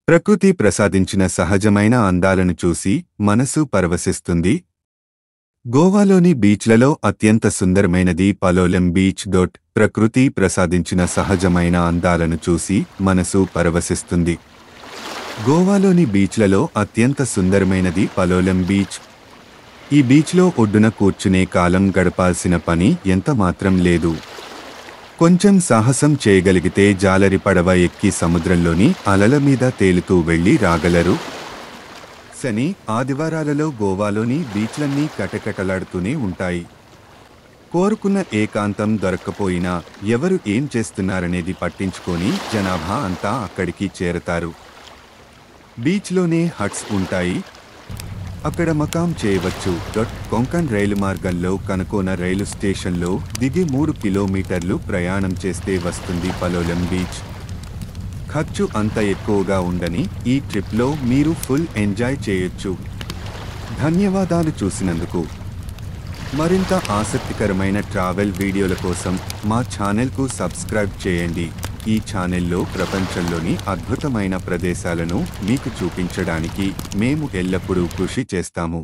ప్రకృతి ప్రసాదించిన సహజమైన అందాలను చూసి మనసు పరవశిస్తుంది. గోవాలోని బీచ్లలో అత్యంత సుందరమైనది పలోలెం బీచ్. ప్రకృతి ప్రసాదించిన సహజమైన అందాలను చూసి మనసు పరవశిస్తుంది. గోవాలోని బీచ్లలో అత్యంత సుందరమైనది పలోలెం బీచ్. ఈ బీచ్లో ఒడ్డున కూర్చునే కాలం గడపాల్సిన పని ఎంత మాత్రం లేదు. కొంచెం సాహసం చేయగలిగితే జాలరి పడవ ఎక్కి సముద్రంలోని అలల మీద తేలుతూ వెళ్లి రాగలరు. శని, ఆదివారాలలో గోవాలోని బీచ్లన్నీ కటకటలాడుతూనే ఉంటాయి. కోరుకున్న ఏకాంతం దొరక్కపోయినా ఎవరు ఏం చేస్తున్నారనేది పట్టించుకొని జనాభా అంతా అక్కడికి చేరతారు. బీచ్లోనే హట్స్ ఉంటాయి, అక్కడ మకాం చేయవచ్చు. కొంకన్ రైలు మార్గంలో కనకోన రైలు స్టేషన్లో దిగి 3 కిలోమీటర్లు ప్రయాణం చేస్తే వస్తుంది పలోలెం బీచ్. ఖర్చు అంత ఎక్కువగా ఉండని ఈ ట్రిప్లో మీరు ఫుల్ ఎంజాయ్ చేయొచ్చు. ధన్యవాదాలు చూసినందుకు. మరింత ఆసక్తికరమైన ట్రావెల్ వీడియోల కోసం మా ఛానల్కు సబ్స్క్రైబ్ చేయండి. ఈ ఛానల్లో ప్రపంచంలోని అద్భుతమైన ప్రదేశాలను మీకు చూపించడానికి మేము ఎల్లప్పుడూ కృషి చేస్తాము.